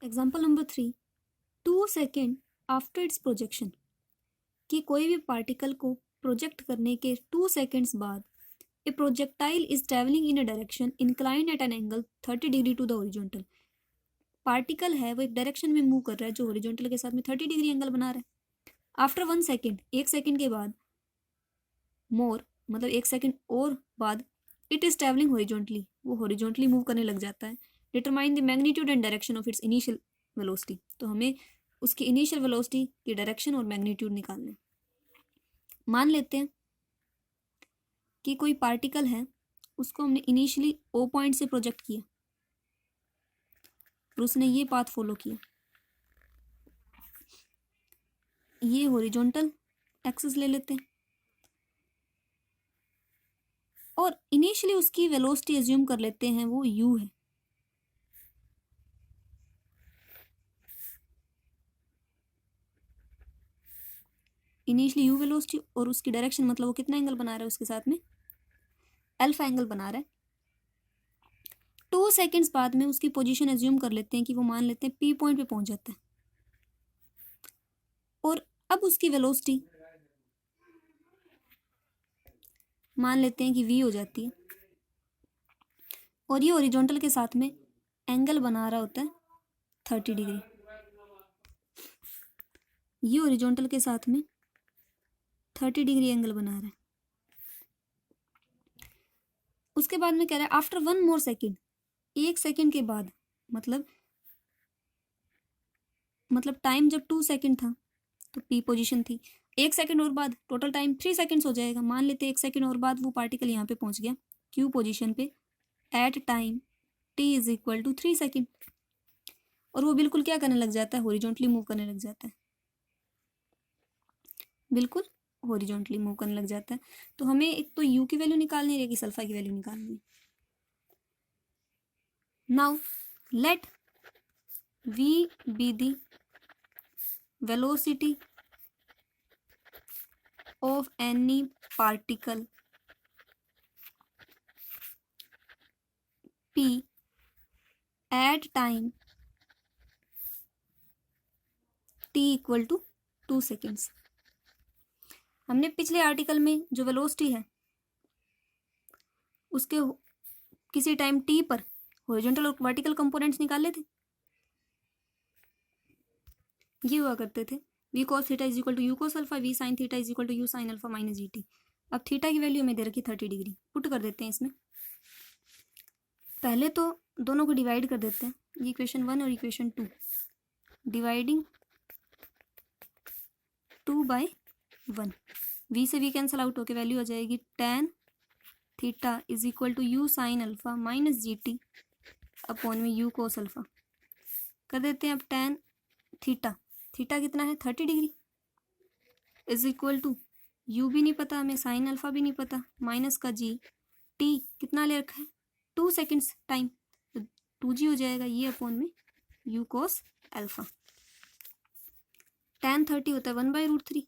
Example number 3, 2 second after it's projection, कि कोई भी पार्टिकल को प्रोजेक्ट करने के 2 सेकेंड्स बाद a projectile is travelling in a direction inclined at an angle 30 degree to the horizontal. Particle है वो एक डायरेक्शन में मूव कर रहा है जो हॉरिजॉन्टल के साथ में 30 डिग्री एंगल बना रहा है। आफ्टर 1 सेकेंड, 1 सेकेंड के बाद, मोर मतलब 1 सेकेंड और बाद, इट इज ट्रेवलिंग हॉरिजॉन्टली, वो हॉरिजॉन्टली मूव करने लग जाता है। Determine the magnitude and direction of its initial velocity, तो हमें उसकी इनिशियल वेलोसिटी की डायरेक्शन और मैग्नीट्यूड निकालना है। मान लेते हैं कि कोई पार्टिकल है, उसको हमने इनिशियली ओ पॉइंट से प्रोजेक्ट किया और उसने ये पाथ फॉलो किया। ये हॉरिजॉन्टल एक्सिस ले लेते हैं और इनिशियली उसकी वेलोसिटी एज्यूम कर लेते हैं वो u है। इनिशियली u वेलोसिटी और उसकी डायरेक्शन मतलब वो कितना एंगल बना रहा है उसके साथ में, अल्फा एंगल बना रहा है। 2 सेकेंड्स बाद में उसकी पोजीशन एज्यूम कर लेते हैं कि वो मान लेते हैं पी पॉइंट पे पहुंच जाता है और अब उसकी वेलोसिटी मान लेते हैं कि v हो जाती है और ये हॉरिजॉन्टल के साथ में एंगल बना रहा होता है 30 डिग्री। ये हॉरिजॉन्टल के साथ में 30 डिग्री एंगल बना रहा है। उसके बाद में कह रहा है आफ्टर 1 मोर सेकेंड, 1 सेकेंड के बाद, मतलब टाइम जब 2 सेकेंड था तो पी पोजीशन थी, 1 सेकेंड और बाद टोटल टाइम 3 सेकेंड्स हो जाएगा। मान लेते हैं 1 सेकेंड और बाद वो पार्टिकल यहाँ पे पहुंच गया क्यू पोजीशन पे at time T is equal to 3 second और वो बिल्कुल क्या करने लग जाता है, हॉरिजॉन्टली मूव करने लग जाता है, बिल्कुल हॉरिजॉन्टली मूव करने लग जाता है। तो हमें एक तो u की वैल्यू निकालनी है कि अल्फा की वैल्यू निकालनी है। Now let v be the velocity of any particle p at time t equal to 2 seconds। हमने पिछले आर्टिकल में जो वेलोसिटी है उसके किसी टाइम t पर हॉरिजॉन्टल और वर्टिकल कंपोनेंट्स निकाले थे। ये हुआ करते थे v cos theta is equal to u cos alpha, v sin theta is equal to u sine alpha minus g t. अब थीटा की वैल्यू में दे रखी 30 डिग्री, पुट कर देते हैं इसमें। पहले तो दोनों को डिवाइड कर देते हैं, ये इक्वेशन 1 और इक्वेशन 2, डिवाइडिंग 2/1, v से v कैंसल आउट होकर वैल्यू आ जाएगी tan theta is equal to u sine alpha minus g t upon में यू कोस अल्फा। कर देते हैं अब tan थीटा, थीटा कितना है 30 degree is equal to u भी नहीं पता हमें, साइन अल्फा भी नहीं पता, माइनस का जी, टी कितना ले रखा है 2 सेकेंड्स टाइम, तो 2g हो जाएगा ये अपॉन में यू कोस अल्फा। tan 30 होता है 1/√3,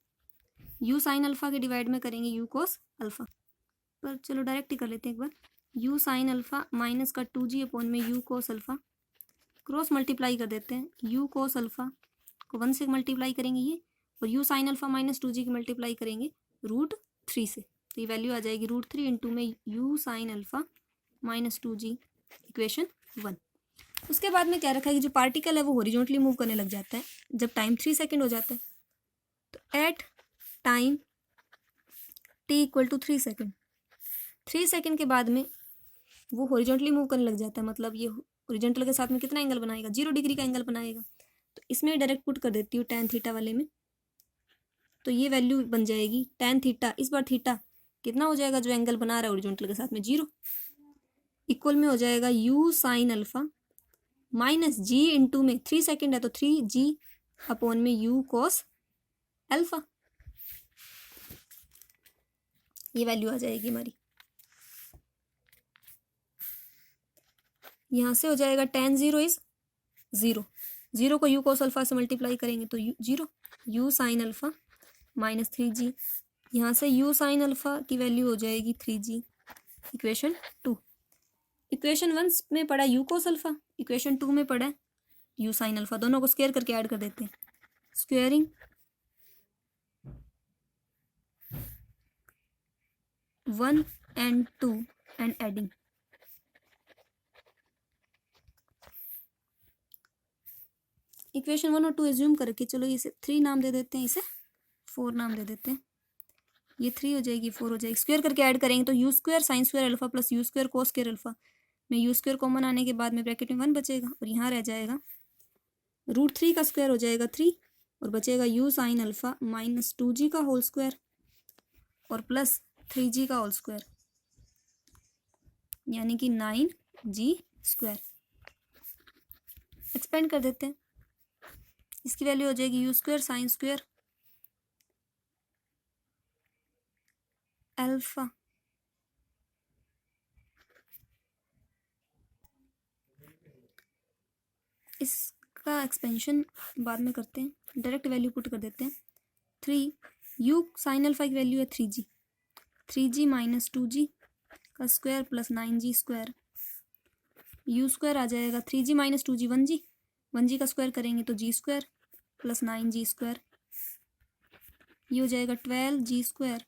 यू साइन अल्फा के डिवाइड में करेंगे यू कोस अल्फा, पर चलो डायरेक्ट ही कर लेते हैं एक बार, यू साइन अल्फा माइनस का 2g अपॉन में u cos alpha, cross multiply कर देते हैं, यू कोस अल्फा को 1 से मल्टीप्लाई करेंगे ये, और you sine alpha minus 2g की मल्टीप्लाई करेंगे √3 से, तो ये वैल्यू आ जाएगी √3 इंटू में you sine alpha minus 2g, equation 1। उसके बाद में क्या रखा है कि जो पार्टिकल है वो हॉरिजॉन्टली मूव करने लग जाता है जब टाइम 3 सेकेंड हो जाता है। तो at time t equal to 3 second, 3 second के बाद में वो हॉरिजॉन्टली मूव करने लग जाता है, मतलब ये हॉरिजॉन्टल के साथ में कितना एंगल बनाएगा, 0 डिग्री का एंगल बनाएगा। तो इसमें डायरेक्ट पुट कर देती हूँ tan थीटा वाले में, तो ये वैल्यू बन जाएगी tan थीटा, इस बार थीटा कितना हो जाएगा जो एंगल बना रहा है हॉरिजॉन्टल के साथ में 0, इक्वल में हो जाएगा u sine alpha minus g into में 3 सेकेंड है तो 3g अपॉन में यू कोस अल्फा, ये वैल्यू आ जाएगी हमारी। यहाँ से हो जाएगा tan 0 इज 0, 0 को यू कोस अल्फा से मल्टीप्लाई करेंगे तो 0, you sine alpha minus 3g, यहाँ से यू साइन अल्फा की वैल्यू हो जाएगी 3g, इक्वेशन 2। इक्वेशन 1 में पड़ा यू कोस अल्फा, इक्वेशन 2 में पड़ा यू साइन अल्फा, दोनों को स्क्वायर करके ऐड कर देते हैं, squaring 1 and 2 and adding. Equation 1 और 2 एज्यूम करके चलो इसे 3 नाम दे देते हैं, इसे 4 नाम दे देते हैं। ये 3 हो जाएगी, 4 हो जाएगी, स्क्वायर करके ऐड करेंगे तो you square sine square alpha plus you square cos square alpha में यू स्क्वायर कॉमन आने के बाद में ब्रैकेट में 1 बचेगा और यहाँ रह जाएगा √3 का स्क्वायर हो जाएगा 3 और बचेगा you sine alpha minus 2g का होल स्क्वायर और प्लस 3g का होल स्क्वायर, यानी कि 9g स्क्वायर। एक्सपेंड कर देते हैं, इसकी वैल्यू हो जाएगी you square sine square alpha इसका एक्सपेंशन बाद में करते हैं, डायरेक्ट वैल्यू पुट कर देते हैं। 3 यू साइन अल्फा की वैल्यू है 3g माइनस 2g का square plus 9g square, u square आ जाएगा 3g माइनस 2g 1g का स्क्वायर करेंगे तो g square plus 9g square, ये हो जाएगा 12g स्क्वायर।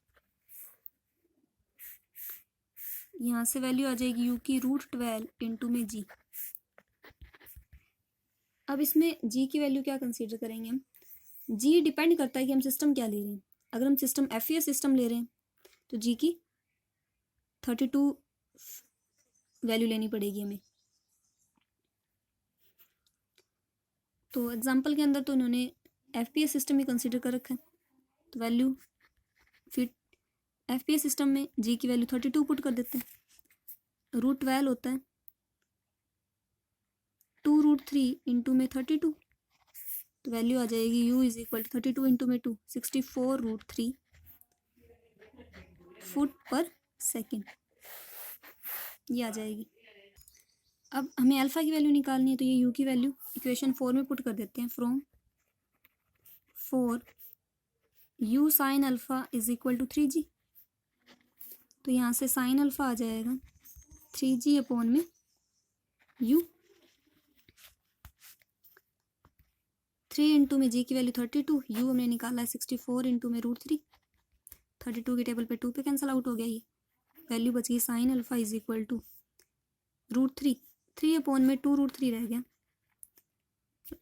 यहाँ से वैल्यू आ जाएगी u की √12 इंटू में g। अब इसमें g की वैल्यू क्या कंसीडर करेंगे हम, g डिपेंड करता है कि हम सिस्टम क्या ले रहे हैं। अगर हम सिस्टम FES सिस्टम ले रहे हैं तो g की 32 वैल्यू लेनी पड़ेगी हमें। तो एग्जांपल के अंदर तो उन्होंने FPS सिस्टम ही कंसीडर कर रखा है, तो वैल्यू फिर FPS सिस्टम में g की वैल्यू 32 पुट कर देते हैं, √12 होता है 2√3 इंटू में 32, तो वैल्यू आ जाएगी u is equal to 32 into में 2 64√3 फुट पर सेकेंड, ये आ जाएगी। अब हमें अल्फ़ा की वैल्यू निकालनी है, तो ये u की वैल्यू इक्वेशन 4 में पुट कर देते हैं। From 4 u sine alpha is equal to 3g, तो यहाँ से साइन अल्फ़ा आ जाएगा 3g अपॉन में u, 3 इंटू में g की वैल्यू 32, u हमने निकाला है 64 इंटू में √3, 32 की टेबल पे 2 पे कैंसिल आउट हो गया, ये वैल्यू बच गई sine alpha is equal to √3, 3 upon में 2√3 रह गया,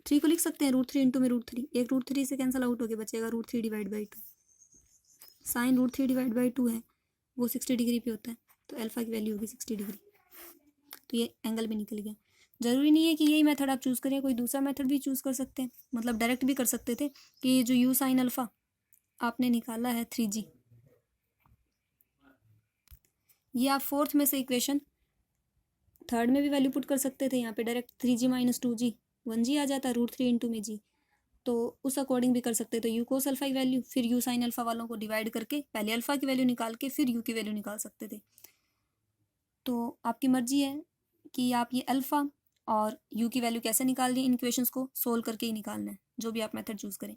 3 को लिख सकते हैं √3 इंटू में √3, एक √3 से कैंसिल आउट हो गया, बचेगा √3 divide by 2। Sine √3 divide by 2 है वो 60 डिग्री पे होता है, तो अल्फ़ा की वैल्यू होगी 60 डिग्री, तो ये एंगल भी निकल गया। ज़रूरी नहीं है कि यही मेथड आप चूज़ करें, कोई दूसरा मेथड भी चूज़ कर सकते हैं, मतलब डायरेक्ट भी कर सकते थे कि ये जो यू साइन अल्फ़ा आपने निकाला है 3g, ये आप 4th में से इक्वेशन 3rd में भी वैल्यू पुट कर सकते थे, यहाँ पे direct 3g minus 2g 1g आ जाता है √3 इंटू में g, तो उस अकॉर्डिंग भी कर सकते थे। यू कोस अल्फ़ा की वैल्यू फिर यू साइन अल्फ़ा वालों को डिवाइड करके पहले अल्फ़ा की वैल्यू निकाल के फिर यू की वैल्यू निकाल सकते थे। तो आपकी मर्जी है कि आप ये अल्फ़ा और यू की वैल्यू कैसे निकाल ली, इन इक्वेशंस को सोल्व करके ही निकालना है, जो भी आप मेथड चूज़ करें।